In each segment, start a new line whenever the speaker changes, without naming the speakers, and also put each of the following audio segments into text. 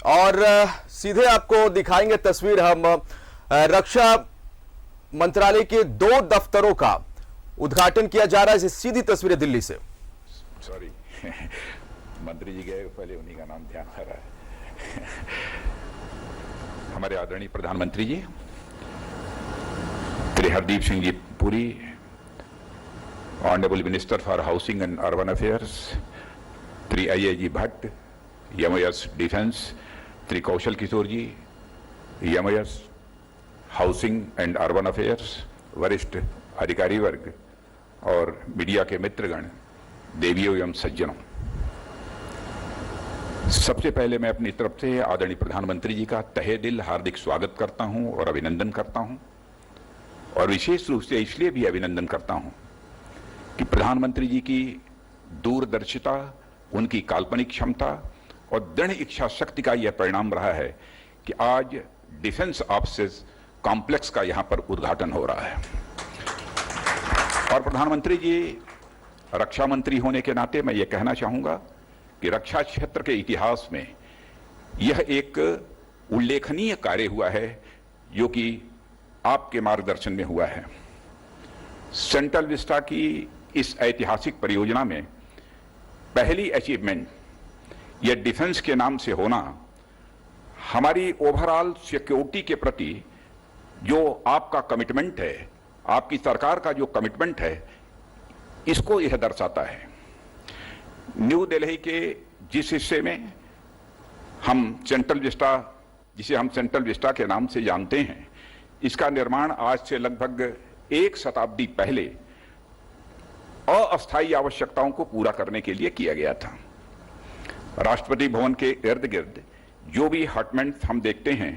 और सीधे आपको दिखाएंगे तस्वीर हम रक्षा मंत्रालय के 2 दफ्तरों का उद्घाटन किया जा रहा है। सीधी तस्वीरें दिल्ली से।
सॉरी मंत्री जी गए, पहले उन्हीं का नाम ध्यान आ रहा है। हमारे आदरणीय प्रधानमंत्री जी Shri Hardeep Singh ji Puri, honourable minister for housing and urban affairs Shri IAG Bhatt, MIS defence Shri Kaushal Kishore ji, MIS housing and urban affairs, वरिष्ठ अधिकारी वर्ग और मीडिया के मित्रगण, देवियों एवं सज्जनों, सबसे पहले मैं अपनी तरफ से आदरणीय प्रधानमंत्री जी का तहे दिल हार्दिक स्वागत करता हूं और अभिनंदन करता हूं। और विशेष रूप से इसलिए भी अभिनंदन करता हूं कि प्रधानमंत्री जी की दूरदर्शिता, उनकी काल्पनिक क्षमता और दृढ़ इच्छा शक्ति का यह परिणाम रहा है कि आज डिफेंस ऑफिस कॉम्प्लेक्स का यहां पर उद्घाटन हो रहा है। और प्रधानमंत्री जी रक्षा मंत्री होने के नाते मैं ये कहना चाहूंगा कि रक्षा क्षेत्र के इतिहास में यह एक उल्लेखनीय कार्य हुआ है जो कि आपके मार्गदर्शन में हुआ है। सेंट्रल विस्टा की इस ऐतिहासिक परियोजना में पहली अचीवमेंट यह डिफेंस के नाम से होना हमारी ओवरऑल सिक्योरिटी के प्रति जो आपका कमिटमेंट है, आपकी सरकार का जो कमिटमेंट है, इसको यह दर्शाता है। न्यू दिल्ली के जिस हिस्से में हम सेंट्रल विस्टा, जिसे हम सेंट्रल विस्टा के नाम से जानते हैं, इसका निर्माण आज से लगभग 1 शताब्दी पहले अस्थायी आवश्यकताओं को पूरा करने के लिए किया गया था। राष्ट्रपति भवन के इर्द गिर्द जो भी हटमेंट हम देखते हैं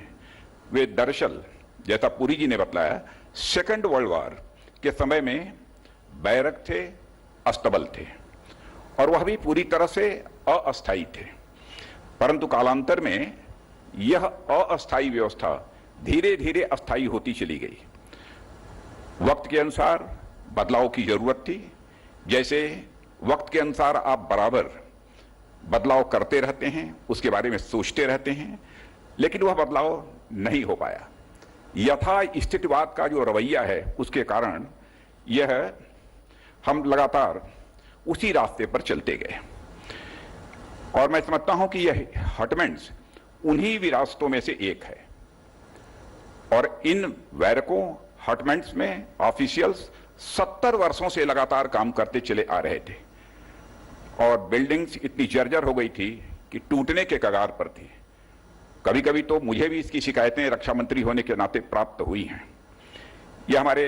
वे दरअसल, जैसा पुरी जी ने बताया, सेकेंड वर्ल्ड वॉर के समय में बैरक थे, अस्तबल थे, और वह भी पूरी तरह से अस्थायी थे। परंतु कालांतर में यह अस्थायी व्यवस्था धीरे धीरे अस्थायी होती चली गई। वक्त के अनुसार बदलाव की जरूरत थी। जैसे वक्त के अनुसार आप बराबर बदलाव करते रहते हैं, उसके बारे में सोचते रहते हैं, लेकिन वह बदलाव नहीं हो पाया। यथा स्थितिवाद का जो रवैया है उसके कारण यह हम लगातार उसी रास्ते पर चलते गए। और मैं समझता हूं कि यह हटमेंट्स उन्हीं विरासतों में से एक है। और इन वैरकों हटमेंट्स में ऑफिशियल्स 70 वर्षों से लगातार काम करते चले आ रहे थे और बिल्डिंग्स इतनी जर्जर हो गई थी कि टूटने के कगार पर थी। कभी कभी तो मुझे भी इसकी शिकायतें रक्षा मंत्री होने के नाते प्राप्त हुई हैं। यह हमारे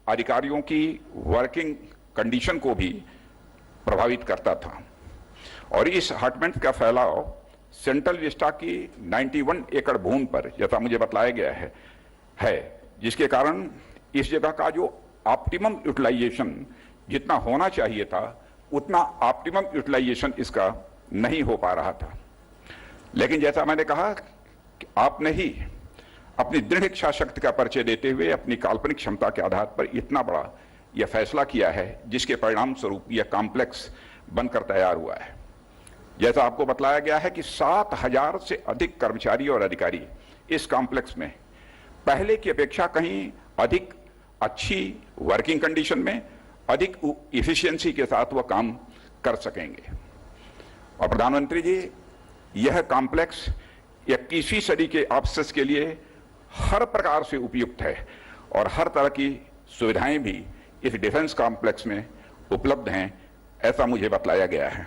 अधिकारियों की वर्किंग कंडीशन को भी प्रभावित करता था। और इस हटमेंट का फैलाव सेंट्रल विस्टा की 91 एकड़ भूमि पर, जैसा मुझे बताया गया है, जिसके कारण इस जगह का जो ऑप्टिमम यूटिलाइजेशन जितना होना चाहिए था उतना ऑप्टिमम यूटिलाइजेशन इसका नहीं हो पा रहा था। लेकिन जैसा मैंने कहा कि आपने ही अपनी दृढ़ इच्छा शक्ति का परिचय देते हुए अपनी काल्पनिक क्षमता के आधार पर इतना बड़ा यह फैसला किया है, जिसके परिणाम स्वरूप यह कॉम्प्लेक्स बनकर तैयार हुआ है। जैसा आपको बताया गया है कि 7000 से अधिक कर्मचारी और अधिकारी इस कॉम्प्लेक्स में पहले की अपेक्षा कहीं अधिक अच्छी वर्किंग कंडीशन में, अधिक इफिशिएंसी के साथ वह काम कर सकेंगे। और प्रधानमंत्री जी, यह कॉम्प्लेक्स 21वीं सदी के ऑफिसर्स के लिए हर प्रकार से उपयुक्त है और हर तरह की सुविधाएं भी इस डिफेंस कॉम्प्लेक्स में उपलब्ध हैं, ऐसा मुझे बतलाया गया है।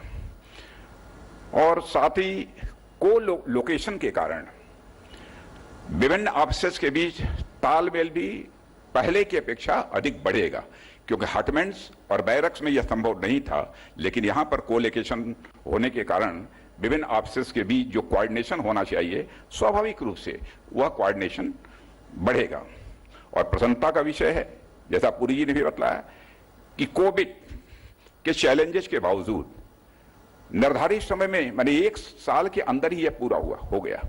और साथ ही लोकेशन के कारण विभिन्न ऑफिसर्स के बीच तालमेल भी पहले की अपेक्षा अधिक बढ़ेगा, क्योंकि हटमेंट्स और बैरक्स में यह संभव नहीं था, लेकिन यहां पर कोलोकेशन होने के कारण विभिन्न ऑफिसर्स के बीच जो कोऑर्डिनेशन होना चाहिए, स्वाभाविक रूप से वह कोऑर्डिनेशन बढ़ेगा। और प्रसन्नता का विषय है, जैसा पुरी जी ने भी बताया, कि कोविड के चैलेंजेस के बावजूद निर्धारित समय में, माने 1 साल के अंदर ही यह पूरा हो गया।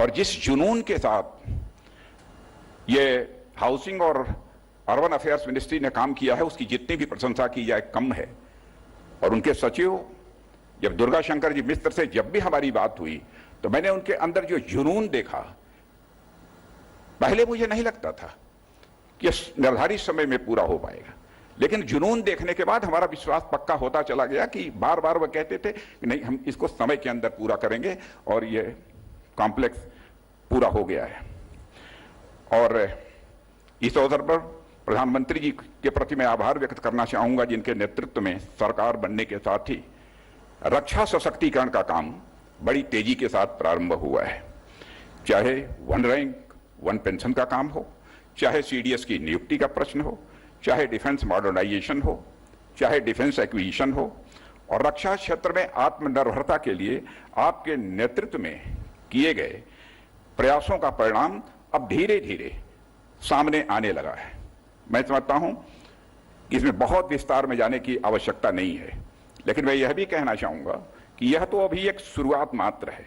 और जिस जुनून के साथ ये हाउसिंग और अर्बन अफेयर्स मिनिस्ट्री ने काम किया है, उसकी जितनी भी प्रशंसा की जाए कम है। और उनके सचिव जब दुर्गा शंकर जी मिश्र से जब भी हमारी बात हुई तो मैंने उनके अंदर जो जुनून देखा, पहले मुझे नहीं लगता था कि निर्धारित समय में पूरा हो पाएगा, लेकिन जुनून देखने के बाद हमारा विश्वास पक्का होता चला गया कि बार बार वह कहते थे कि नहीं, हम इसको समय के अंदर पूरा करेंगे, और ये कॉम्प्लेक्स पूरा हो गया है। और इस अवसर पर प्रधानमंत्री जी के प्रति मैं आभार व्यक्त करना चाहूंगा, जिनके नेतृत्व में सरकार बनने के साथ ही रक्षा सशक्तिकरण का काम बड़ी तेजी के साथ प्रारंभ हुआ है। चाहे वन रैंक वन पेंशन का काम हो, चाहे सीडीएस की नियुक्ति का प्रश्न हो, चाहे डिफेंस मॉडर्नाइजेशन हो, चाहे डिफेंस एक्विजिशन हो, और रक्षा क्षेत्र में आत्मनिर्भरता के लिए आपके नेतृत्व में किए गए प्रयासों का परिणाम अब धीरे धीरे सामने आने लगा है। मैं समझता हूं कि इसमें बहुत विस्तार में जाने की आवश्यकता नहीं है, लेकिन मैं यह भी कहना चाहूंगा कि यह तो अभी एक शुरुआत मात्र है,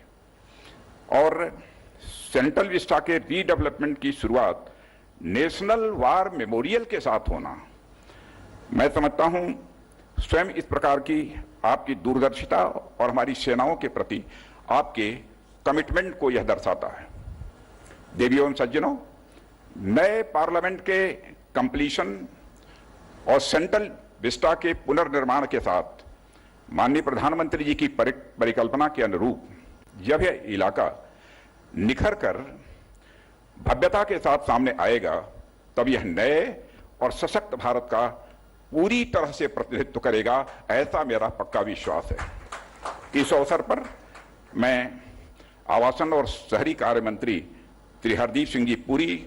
और सेंट्रल विस्टा के रीडेवलपमेंट की शुरुआत नेशनल वार मेमोरियल के साथ होना, मैं समझता हूं स्वयं इस प्रकार की आपकी दूरदर्शिता और हमारी सेनाओं के प्रति आपके कमिटमेंट को यह दर्शाता है। देवियों एवं सज्जनों, नए पार्लियामेंट के कंप्लीशन और सेंट्रल विस्टा के पुनर्निर्माण के साथ माननीय प्रधानमंत्री जी की परिकल्पना के अनुरूप जब यह इलाका निखर कर भव्यता के साथ सामने आएगा, तब यह नए और सशक्त भारत का पूरी तरह से प्रतिनिधित्व करेगा, ऐसा मेरा पक्का विश्वास है। इस अवसर पर मैं आवासन और शहरी कार्य मंत्री श्री हरदीप सिंह जी पुरी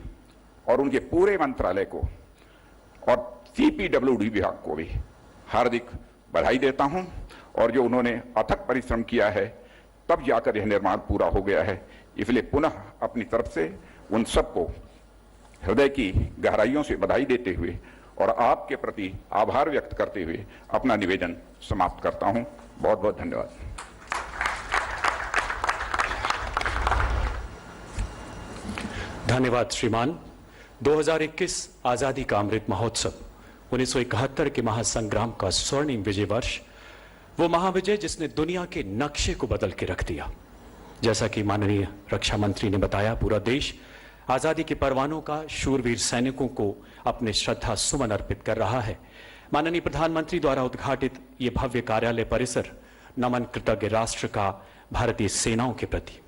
और उनके पूरे मंत्रालय को और सीपीडब्ल्यूडी विभाग को भी हार्दिक बधाई देता हूं, और जो उन्होंने अथक परिश्रम किया है तब जाकर यह निर्माण पूरा हो गया है। इसलिए पुनः अपनी तरफ से उन सबको हृदय की गहराइयों से बधाई देते हुए और आपके प्रति आभार व्यक्त करते हुए अपना निवेदन समाप्त करता हूं। बहुत बहुत धन्यवाद।
धन्यवाद श्रीमान। 2021 आजादी का अमृत महोत्सव 1971 के महासंग्राम का स्वर्णिम विजय वर्ष, वो महाविजय जिसने दुनिया के नक्शे को बदल के रख दिया। जैसा कि माननीय रक्षा मंत्री ने बताया, पूरा देश आजादी के परवानों का शूरवीर सैनिकों को अपने श्रद्धा सुमन अर्पित कर रहा है। माननीय प्रधानमंत्री द्वारा उद्घाटित ये भव्य कार्यालय परिसर नमन कृतज्ञ राष्ट्र का भारतीय सेनाओं के प्रति।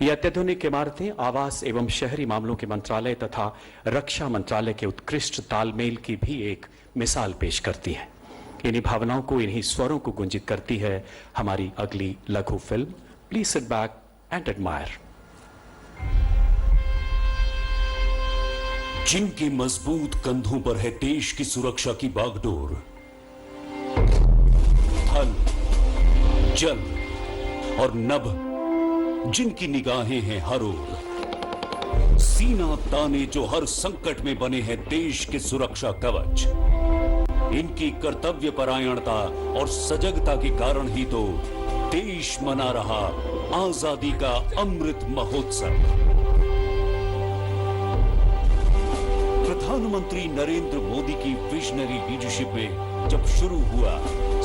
ये अत्याधुनिक इमारतें आवास एवं शहरी मामलों के मंत्रालय तथा रक्षा मंत्रालय के उत्कृष्ट तालमेल की भी एक मिसाल पेश करती हैं। इन्हीं भावनाओं को, इन्हीं स्वरों को गुंजित करती है हमारी अगली लघु film please sit back and admire.
जिनके मजबूत कंधों पर है देश की सुरक्षा की बागडोर, थल, जल और नभ जिनकी निगाहें हैं हर ओर, सीना ताने जो हर संकट में बने हैं देश के सुरक्षा कवच। इनकी कर्तव्य परायणता और सजगता के कारण ही तो देश मना रहा आजादी का अमृत महोत्सव। प्रधानमंत्री नरेंद्र मोदी की विजनरी लीडरशिप में जब शुरू हुआ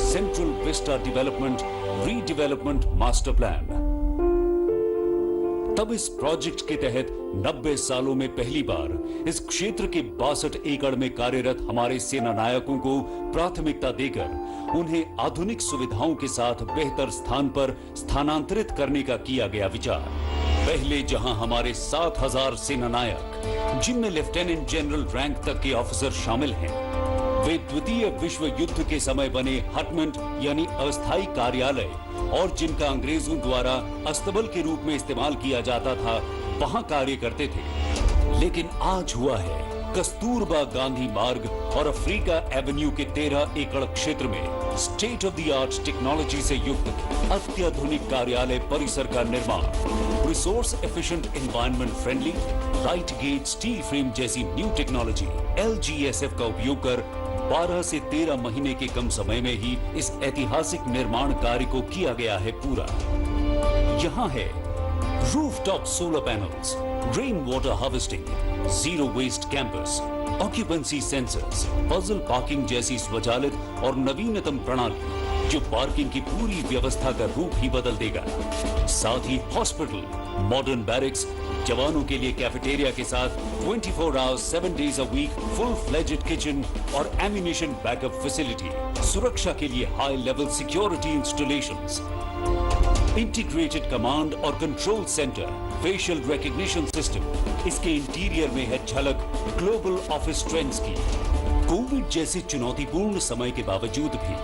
central Vista development redevelopment master plan, तब इस प्रोजेक्ट के तहत 90 सालों में पहली बार इस क्षेत्र के 62 एकड़ में कार्यरत हमारे सेना नायकों को प्राथमिकता देकर उन्हें आधुनिक सुविधाओं के साथ बेहतर स्थान पर स्थानांतरित करने का किया गया विचार। पहले जहां हमारे 7000 सेना नायक, जिनमें लेफ्टिनेंट जनरल रैंक तक के ऑफिसर शामिल हैं, वे द्वितीय विश्व युद्ध के समय बने हटमेंट यानी अस्थायी कार्यालय और जिनका अंग्रेजों द्वारा अस्तबल के रूप में इस्तेमाल किया जाता था, वहां कार्य करते थे। लेकिन आज हुआ है कस्तूरबा गांधी मार्ग और अफ्रीका एवेन्यू के 13 एकड़ क्षेत्र में state of the art technology से युक्त अत्याधुनिक कार्यालय परिसर का निर्माण। Resource efficient, environment friendly, light gauge steel frame जैसी न्यू टेक्नोलॉजी LGSF का उपयोग कर 12 से 13 महीने के कम समय में ही इस ऐतिहासिक निर्माण कार्य को किया गया है पूरा। यहाँ है rooftop solar panels, rain water harvesting, zero waste campus, occupancy sensors, puzzle parking जैसी स्वचालित और नवीनतम प्रणाली, जो पार्किंग की पूरी व्यवस्था का रूप ही बदल देगा। साथ ही हॉस्पिटल, मॉडर्न बैरिक्स, जवानों के लिए कैफेटेरिया के साथ 24 hours 7 days a week full fledged kitchen और एम्यूनिशन बैकअप फैसिलिटी, सुरक्षा के लिए high level security installations, integrated command और control centre, facial recognition system. इसके इंटीरियर में है झलक ग्लोबल ऑफिस ट्रेंड्स की। कोविड जैसे चुनौतीपूर्ण समय के बावजूद भी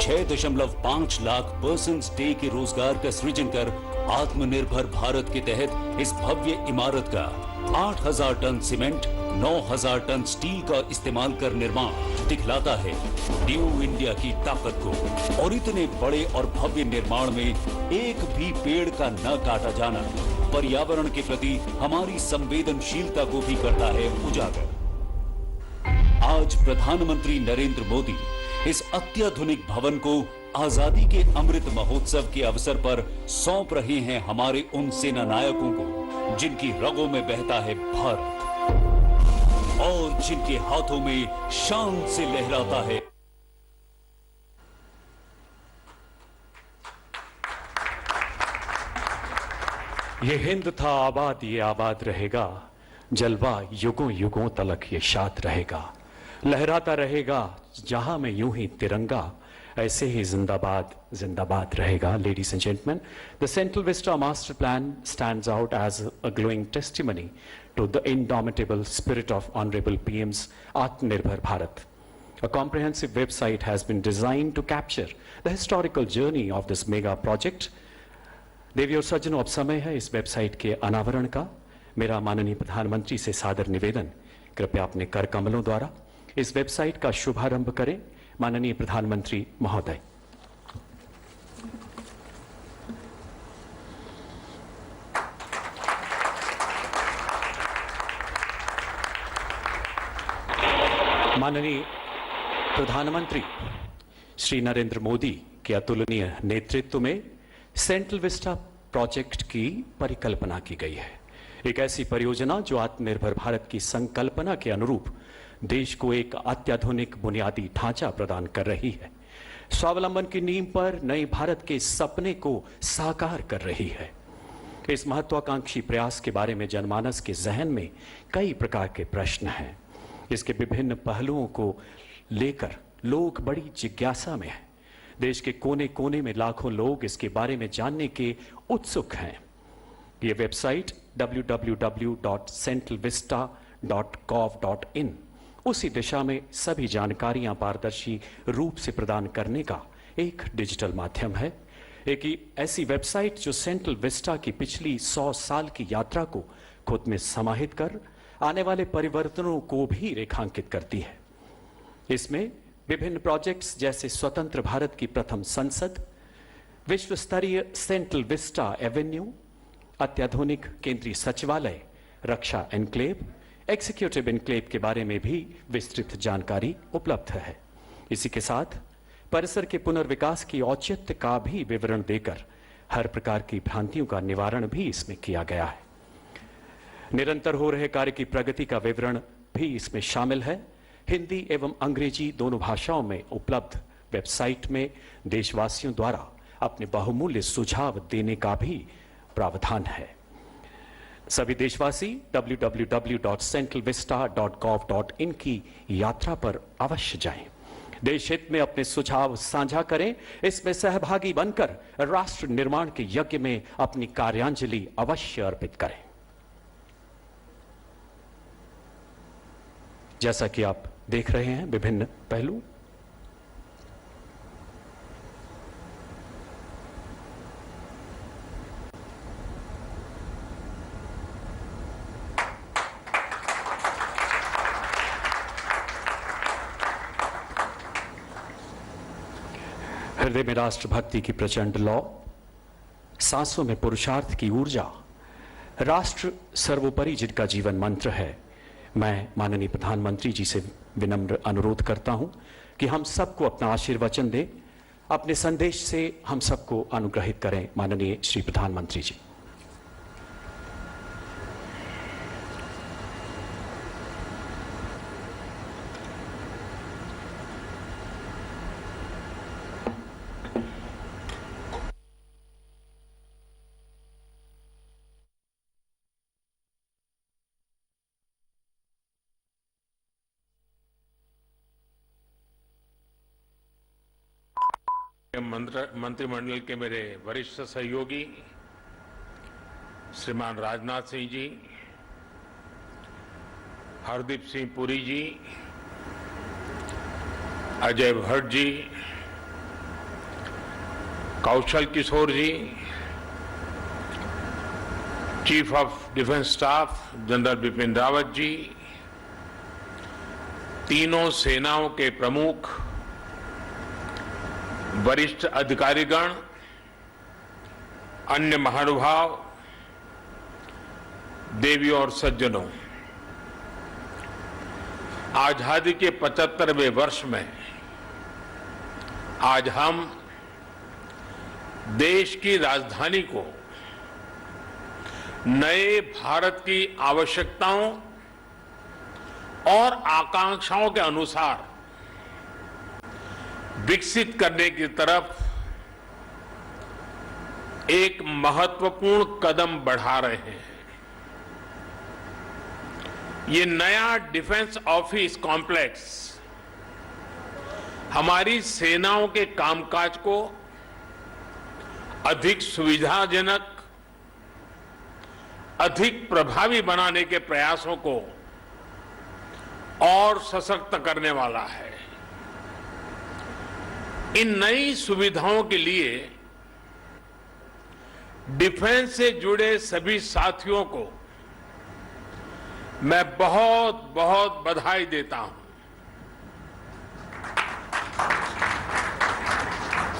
6.5 लाख पर्सन्स डे के रोजगार का सृजन कर आत्मनिर्भर भारत के तहत इस भव्य इमारत का 8,000 टन सीमेंट, 9,000 टन स्टील का इस्तेमाल कर निर्माण दिखलाता है न्यू इंडिया की ताकत को। और इतने बड़े और भव्य निर्माण में एक भी पेड़ का न काटा जाना पर्यावरण के प्रति हमारी संवेदनशीलता को भी करता है उजागर। आज प्रधानमंत्री नरेंद्र मोदी इस अत्याधुनिक भवन को आजादी के अमृत महोत्सव के अवसर पर सौंप रहे हैं हमारे उन सेना नायकों को जिनकी रगों में बहता है भारत और जिनके हाथों में शान से लहराता है।
ये हिंद था आबाद, ये आबाद रहेगा, जलवा युगों युगों तलक ये शाद रहेगा, लहराता रहेगा जहां में यूं ही तिरंगा, ऐसे ही जिंदाबाद जिंदाबाद रहेगा. Ladies and gentlemen, the Central Vista Master Plan stands out as a glowing testimony to the indomitable spirit of Honorable PM's Atmanirbhar Bharat. A comprehensive website has been designed to capture the historical journey of this mega project. देवी और सज्जनों, अब समय है इस website के अनावरण का. मेरा माननीय प्रधानमंत्री से सादर निवेदन, कृपया अपने कर कमलों द्वारा इस वेबसाइट का शुभारंभ करें. माननीय प्रधानमंत्री महोदय. माननीय प्रधानमंत्री श्री नरेंद्र मोदी के अतुलनीय नेतृत्व में सेंट्रल विस्टा प्रोजेक्ट की परिकल्पना की गई है. एक ऐसी परियोजना जो आत्मनिर्भर भारत की संकल्पना के अनुरूप देश को एक अत्याधुनिक बुनियादी ढांचा प्रदान कर रही है, स्वावलंबन की नींव पर नए भारत के सपने को साकार कर रही है. इस महत्वाकांक्षी प्रयास के बारे में जनमानस के जहन में कई प्रकार के प्रश्न हैं. इसके विभिन्न पहलुओं को लेकर लोग बड़ी जिज्ञासा में हैं. देश के कोने कोने में लाखों लोग इसके बारे में जानने के उत्सुक हैं. ये वेबसाइट www.centralvista.gov.in उसी दिशा में सभी जानकारियां पारदर्शी रूप से प्रदान करने का एक डिजिटल माध्यम है. एक ऐसी वेबसाइट जो सेंट्रल विस्टा की पिछली 100 साल की यात्रा को खुद में समाहित कर आने वाले परिवर्तनों को भी रेखांकित करती है. इसमें विभिन्न प्रोजेक्ट्स जैसे स्वतंत्र भारत की प्रथम संसद, विश्व स्तरीय सेंट्रल विस्टा एवेन्यू, अत्याधुनिक केंद्रीय सचिवालय, रक्षा एनक्लेव, एग्जीक्यूटिव एनक्लेव के बारे में भी विस्तृत जानकारी उपलब्ध है. इसी के साथ परिसर के पुनर्विकास की औचित्य का भी विवरण देकर हर प्रकार की भ्रांतियों का निवारण भी इसमें किया गया है. निरंतर हो रहे कार्य की प्रगति का विवरण भी इसमें शामिल है. हिंदी एवं अंग्रेजी दोनों भाषाओं में उपलब्ध वेबसाइट में देशवासियों द्वारा अपने बहुमूल्य सुझाव देने का भी प्रावधान है. सभी देशवासी www.centralvista.gov.in की यात्रा पर अवश्य जाएं. देश हित में अपने सुझाव साझा करें. इसमें सहभागी बनकर राष्ट्र निर्माण के यज्ञ में अपनी कार्यांजलि अवश्य अर्पित करें. जैसा कि आप देख रहे हैं विभिन्न पहलू, हृदय में राष्ट्रभक्ति की प्रचंड लौ, सांसों में पुरुषार्थ की ऊर्जा, राष्ट्र सर्वोपरि जिनका जीवन मंत्र है. मैं माननीय प्रधानमंत्री जी से विनम्र अनुरोध करता हूं कि हम सबको अपना आशीर्वचन दें, अपने संदेश से हम सबको अनुग्रहित करें. माननीय श्री प्रधानमंत्री जी.
मंत्रिमंडल के मेरे वरिष्ठ सहयोगी श्रीमान Rajnath Singh ji, Hardeep Singh Puri ji, Ajay Bhatt ji, Kaushal Kishore ji, chief of defence staff general Bipin Rawat ji, तीनों सेनाओं के प्रमुख, वरिष्ठ अधिकारीगण, अन्य महानुभाव, देवियों और सज्जनों, आजादी के 75वें वर्ष में आज हम देश की राजधानी को नए भारत की आवश्यकताओं और आकांक्षाओं के अनुसार विकसित करने की तरफ एक महत्वपूर्ण कदम बढ़ा रहे हैं। ये नया डिफेंस ऑफिस कॉम्प्लेक्स हमारी सेनाओं के कामकाज को अधिक सुविधाजनक, अधिक प्रभावी बनाने के प्रयासों को और सशक्त करने वाला है। इन नई सुविधाओं के लिए डिफेंस से जुड़े सभी साथियों को मैं बहुत बहुत बधाई देता हूं।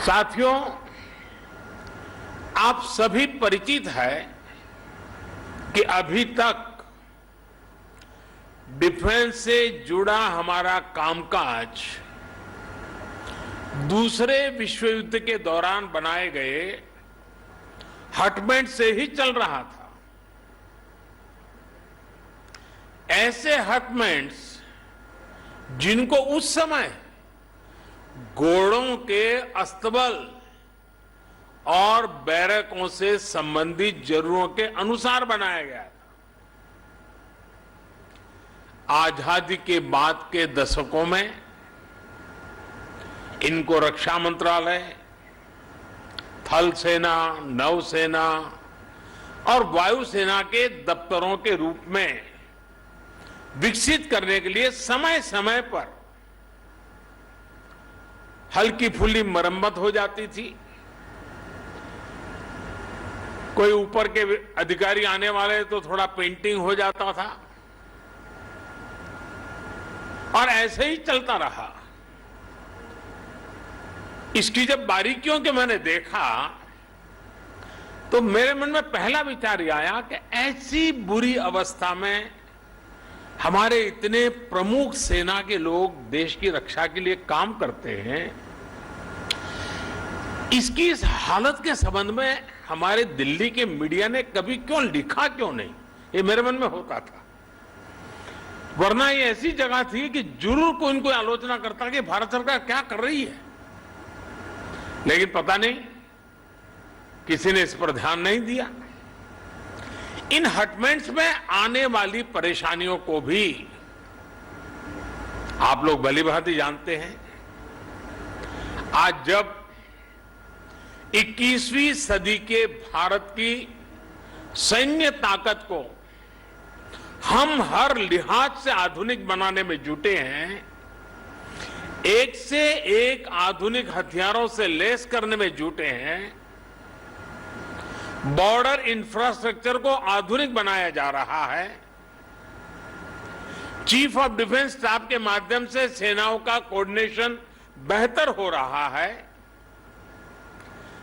साथियों, आप सभी परिचित है कि अभी तक डिफेंस से जुड़ा हमारा कामकाज दूसरे विश्व युद्ध के दौरान बनाए गए हटबैंड से ही चल रहा था। ऐसे हटबैंड्स जिनको उस समय घोड़ों के अस्तबल और बैरकों से संबंधित जरूरतों के अनुसार बनाया गया था। आजादी के बाद के दशकों में इनको रक्षा मंत्रालय, थल सेना, नौसेना और वायुसेना के दफ्तरों के रूप में विकसित करने के लिए समय समय पर हल्की फुल्की मरम्मत हो जाती थी। कोई ऊपर के अधिकारी आने वाले तो थोड़ा पेंटिंग हो जाता था और ऐसे ही चलता रहा। इसकी जब बारीकियों के मैंने देखा तो मेरे मन में पहला विचार यह आया कि ऐसी बुरी अवस्था में हमारे इतने प्रमुख सेना के लोग देश की रक्षा के लिए काम करते हैं, इसकी इस हालत के संबंध में हमारे दिल्ली के मीडिया ने कभी क्यों लिखा क्यों नहीं, ये मेरे मन में होता था। वरना ये ऐसी जगह थी कि जरूर कोई इनको आलोचना करता कि भारत सरकार क्या कर रही है, लेकिन पता नहीं किसी ने इस पर ध्यान नहीं दिया। इन हटबैंड्स में आने वाली परेशानियों को भी आप लोग भली भांति जानते हैं। आज जब 21वीं सदी के भारत की सैन्य ताकत को हम हर लिहाज से आधुनिक बनाने में जुटे हैं, एक से एक आधुनिक हथियारों से लैस करने में जुटे हैं, बॉर्डर इंफ्रास्ट्रक्चर को आधुनिक बनाया जा रहा है, चीफ ऑफ डिफेंस स्टाफ के माध्यम से सेनाओं का कोऑर्डिनेशन बेहतर हो रहा है,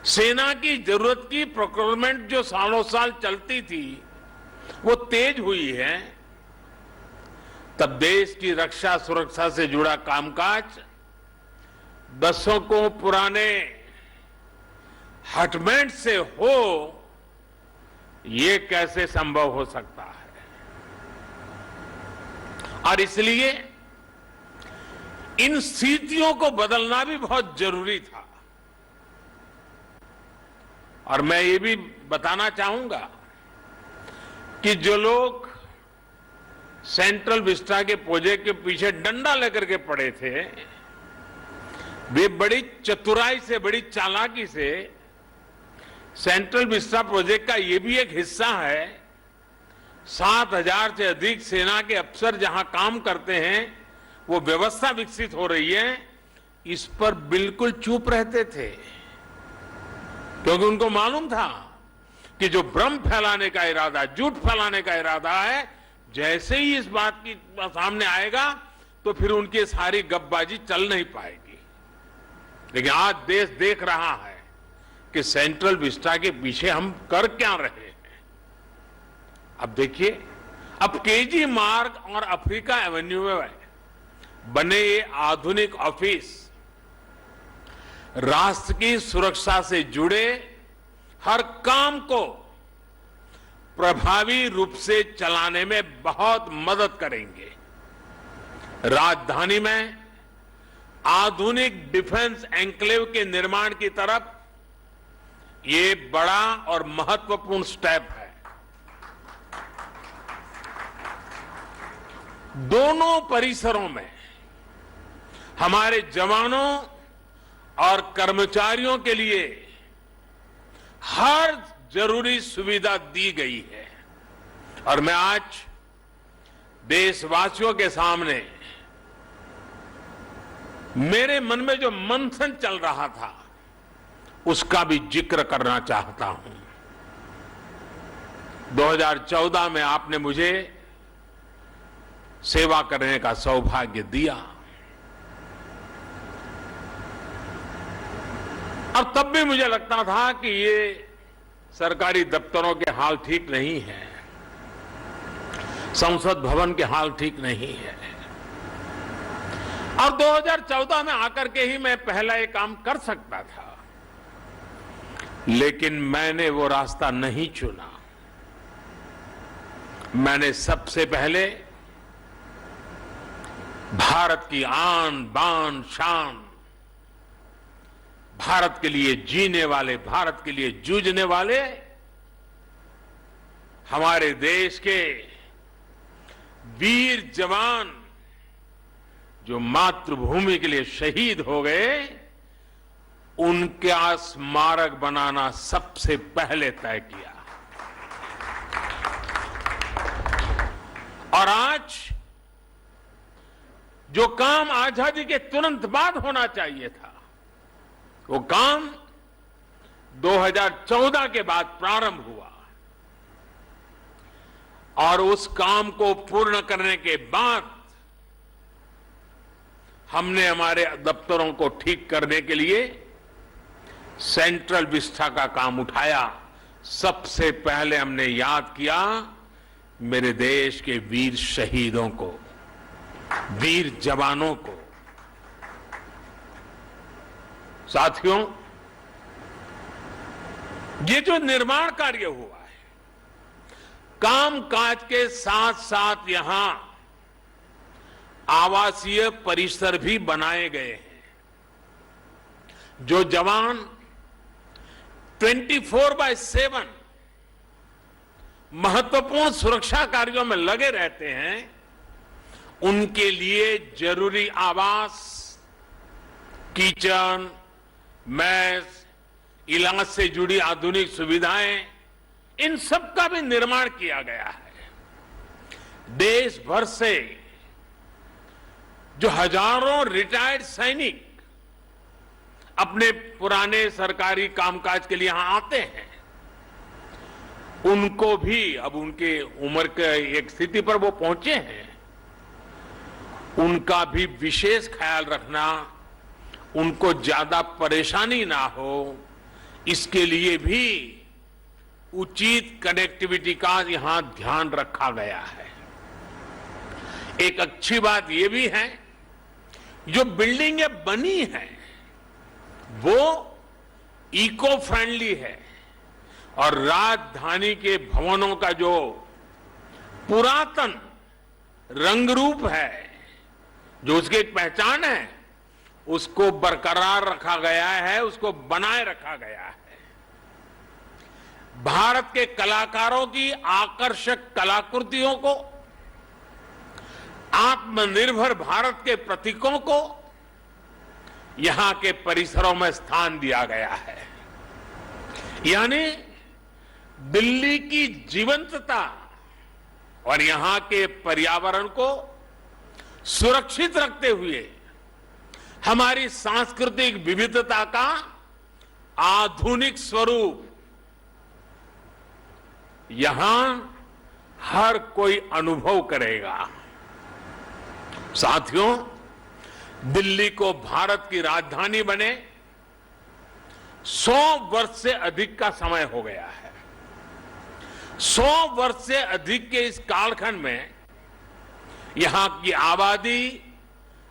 सेना की जरूरत की प्रोक्योरमेंट जो सालों साल चलती थी वो तेज हुई है, तब देश की रक्षा सुरक्षा से जुड़ा कामकाज दशकों पुराने हटबैंड से हो, ये कैसे संभव हो सकता है। और इसलिए इन स्थितियों को बदलना भी बहुत जरूरी था। और मैं ये भी बताना चाहूंगा कि जो लोग सेंट्रल विस्टा के प्रोजेक्ट के पीछे डंडा लेकर के पड़े थे, वे बड़ी चतुराई से, बड़ी चालाकी से सेंट्रल विस्टा प्रोजेक्ट का ये भी एक हिस्सा है। 7,000 से अधिक सेना के अफसर जहां काम करते हैं, वो व्यवस्था विकसित हो रही है, इस पर बिल्कुल चुप रहते थे, क्योंकि उनको मालूम था कि जो भ्रम फैलाने का इरादा, झूठ फैलाने का इरादा है, जैसे ही इस बात की सामने आएगा तो फिर उनकी सारी गपबाजी चल नहीं पाएगी। लेकिन आज देश देख रहा है कि सेंट्रल विस्टा के पीछे हम कर क्या रहे हैं। अब देखिए, अब केजी मार्ग और अफ्रीका एवेन्यू में बने ये आधुनिक ऑफिस राष्ट्र की सुरक्षा से जुड़े हर काम को प्रभावी रूप से चलाने में बहुत मदद करेंगे। राजधानी में आधुनिक डिफेंस एन्क्लेव के निर्माण की तरफ ये बड़ा और महत्वपूर्ण स्टेप है। दोनों परिसरों में हमारे जवानों और कर्मचारियों के लिए हर जरूरी सुविधा दी गई है। और मैं आज देशवासियों के सामने मेरे मन में जो मंथन चल रहा था उसका भी जिक्र करना चाहता हूं। 2014 में आपने मुझे सेवा करने का सौभाग्य दिया, और तब भी मुझे लगता था कि ये सरकारी दफ्तरों के हाल ठीक नहीं है, संसद भवन के हाल ठीक नहीं है। और 2014 में आकर के ही मैं पहला ये काम कर सकता था, लेकिन मैंने वो रास्ता नहीं चुना। मैंने सबसे पहले भारत की आन बान शान, भारत के लिए जीने वाले, भारत के लिए जूझने वाले हमारे देश के वीर जवान जो मातृभूमि के लिए शहीद हो गए, उनका स्मारक बनाना सबसे पहले तय किया। और आज जो काम आजादी के तुरंत बाद होना चाहिए था, वो काम 2014 के बाद प्रारंभ हुआ। और उस काम को पूर्ण करने के बाद हमने हमारे दफ्तरों को ठीक करने के लिए सेंट्रल विस्टा का काम उठाया। सबसे पहले हमने याद किया मेरे देश के वीर शहीदों को, वीर जवानों को। साथियों, ये जो निर्माण कार्य हुआ है, कामकाज के साथ साथ यहां आवासीय परिसर भी बनाए गए हैं। जो जवान 24/7 महत्वपूर्ण सुरक्षा कार्यों में लगे रहते हैं, उनके लिए जरूरी आवास, किचन, मेस, इलाज से जुड़ी आधुनिक सुविधाएं, इन सब का भी निर्माण किया गया है। देश भर से जो हजारों रिटायर्ड सैनिक अपने पुराने सरकारी कामकाज के लिए यहां आते हैं, उनको भी अब उनके उम्र के एक स्थिति पर वो पहुंचे हैं, उनका भी विशेष ख्याल रखना, उनको ज्यादा परेशानी ना हो, इसके लिए भी उचित कनेक्टिविटी का यहां ध्यान रखा गया है। एक अच्छी बात यह भी है, जो बिल्डिंगें बनी हैं वो इको फ्रेंडली है, और राजधानी के भवनों का जो पुरातन रंग रूप है, जो उसकी एक पहचान है, उसको बरकरार रखा गया है, उसको बनाए रखा गया है। भारत के कलाकारों की आकर्षक कलाकृतियों को, आत्मनिर्भर भारत के प्रतीकों को यहां के परिसरों में स्थान दिया गया है। यानी दिल्ली की जीवंतता और यहां के पर्यावरण को सुरक्षित रखते हुए हमारी सांस्कृतिक विविधता का आधुनिक स्वरूप यहां हर कोई अनुभव करेगा। साथियों, दिल्ली को भारत की राजधानी बने 100 वर्ष से अधिक का समय हो गया है। 100 वर्ष से अधिक के इस कालखंड में यहां की आबादी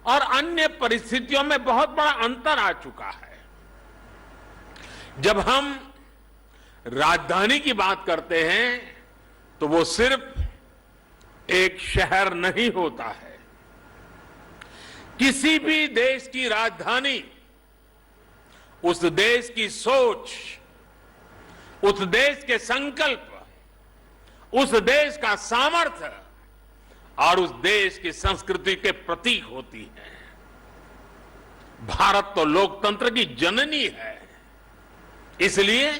और अन्य परिस्थितियों में बहुत बड़ा अंतर आ चुका है। जब हम राजधानी की बात करते हैं तो वो सिर्फ एक शहर नहीं होता है। किसी भी देश की राजधानी उस देश की सोच, उस देश के संकल्प, उस देश का सामर्थ्य और उस देश की संस्कृति के प्रतीक होती है। भारत तो लोकतंत्र की जननी है, इसलिए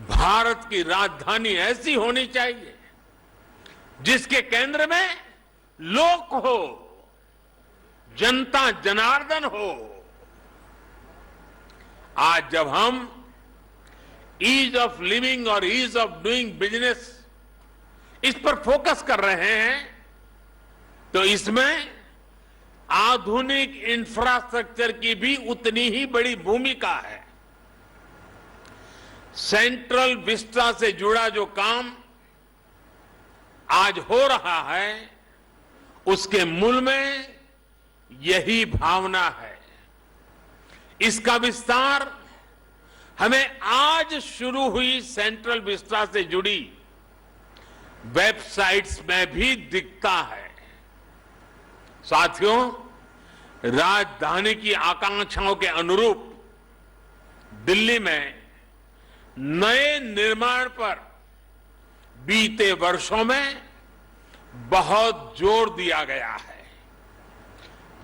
भारत की राजधानी ऐसी होनी चाहिए जिसके केंद्र में लोक हो, जनता जनार्दन हो। आज जब हम ईज ऑफ लिविंग और ईज ऑफ डूइंग बिजनेस इस पर फोकस कर रहे हैं तो इसमें आधुनिक इंफ्रास्ट्रक्चर की भी उतनी ही बड़ी भूमिका है। सेंट्रल विस्टा से जुड़ा जो काम आज हो रहा है उसके मूल में यही भावना है। इसका विस्तार हमें आज शुरू हुई सेंट्रल विस्टा से जुड़ी वेबसाइट्स में भी दिखता है। साथियों, राजधानी की आकांक्षाओं के अनुरूप दिल्ली में नए निर्माण पर बीते वर्षों में बहुत जोर दिया गया है।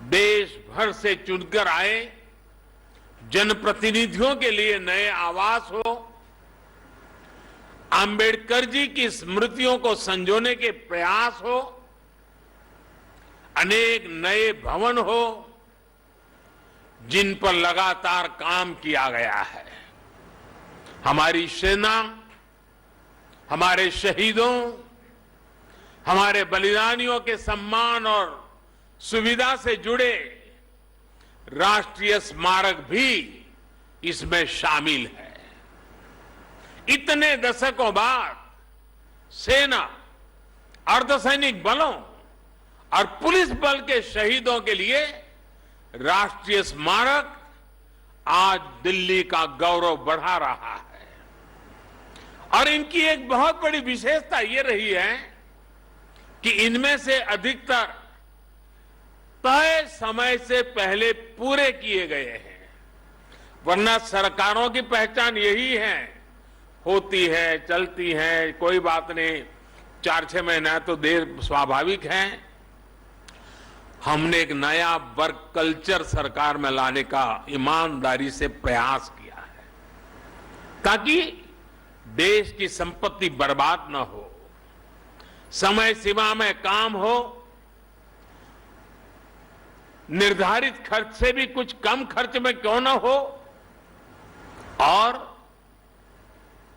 देश भर से चुनकर आए जनप्रतिनिधियों के लिए नए आवास हो, अंबेडकर जी की स्मृतियों को संजोने के प्रयास हो, अनेक नए भवन हो जिन पर लगातार काम किया गया है। हमारी सेना, हमारे शहीदों, हमारे बलिदानियों के सम्मान और सुविधा से जुड़े राष्ट्रीय स्मारक भी इसमें शामिल है। इतने दशकों बाद सेना, अर्धसैनिक बलों और पुलिस बल के शहीदों के लिए राष्ट्रीय स्मारक आज दिल्ली का गौरव बढ़ा रहा है। और इनकी एक बहुत बड़ी विशेषता ये रही है कि इनमें से अधिकतर तय समय से पहले पूरे किए गए हैं। वरना सरकारों की पहचान यही है, होती है, चलती है, कोई बात नहीं, 4-6 महीना तो देर स्वाभाविक है। हमने एक नया वर्क कल्चर सरकार में लाने का ईमानदारी से प्रयास किया है ताकि देश की संपत्ति बर्बाद न हो, समय सीमा में काम हो, निर्धारित खर्च से भी कुछ कम खर्च में क्यों न हो, और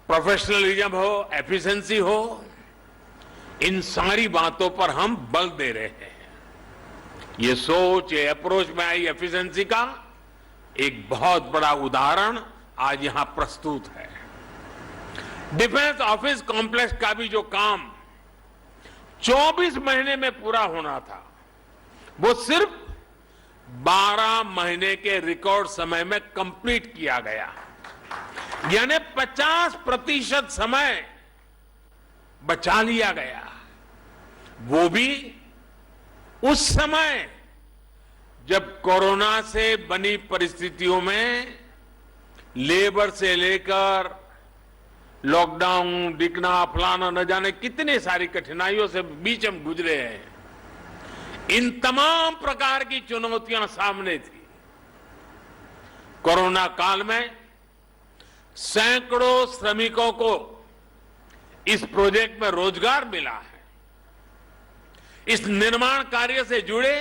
प्रोफेशनलिज्म हो, एफिशिएंसी हो, इन सारी बातों पर हम बल दे रहे हैं। ये सोच, ये अप्रोच में आई एफिशिएंसी का एक बहुत बड़ा उदाहरण आज यहां प्रस्तुत है। डिफेंस ऑफिस कॉम्प्लेक्स का भी जो काम 24 महीने में पूरा होना था, वो सिर्फ 12 महीने के रिकॉर्ड समय में कंप्लीट किया गया। यानी 50% समय बचा लिया गया। वो भी उस समय जब कोरोना से बनी परिस्थितियों में लेबर से लेकर लॉकडाउन, दिखना, फलाना, न जाने कितने सारी कठिनाइयों से बीच हम गुजरे हैं। इन तमाम प्रकार की चुनौतियां सामने थी, कोरोना काल में सैकड़ों श्रमिकों को इस प्रोजेक्ट में रोजगार मिला है। इस निर्माण कार्य से जुड़े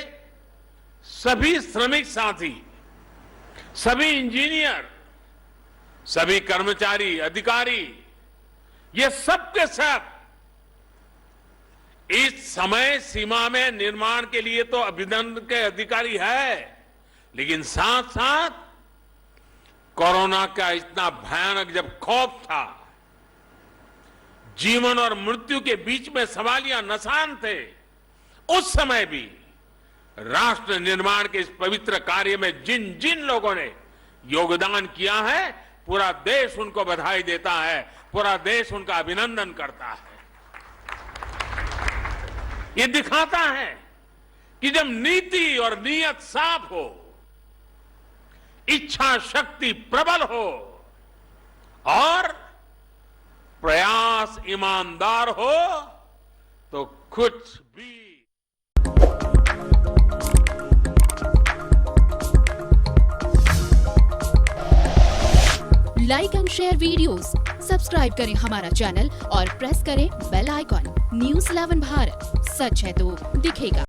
सभी श्रमिक साथी, सभी इंजीनियर, सभी कर्मचारी, अधिकारी, ये सब के सब इस समय सीमा में निर्माण के लिए तो अभिनंदन के अधिकारी है, लेकिन साथ साथ कोरोना का इतना भयानक जब खौफ था, जीवन और मृत्यु के बीच में सवालिया निशान थे, उस समय भी राष्ट्र निर्माण के इस पवित्र कार्य में जिन जिन लोगों ने योगदान किया है, पूरा देश उनको बधाई देता है, पूरा देश उनका अभिनंदन करता है। ये दिखाता है कि जब नीति और नीयत साफ हो, इच्छा शक्ति प्रबल हो और प्रयास ईमानदार हो तो कुछ भी।
Like and share videos, subscribe करें हमारा चैनल और प्रेस करें बेल आइकॉन। न्यूज़ 11 भारत, सच है तो दिखेगा।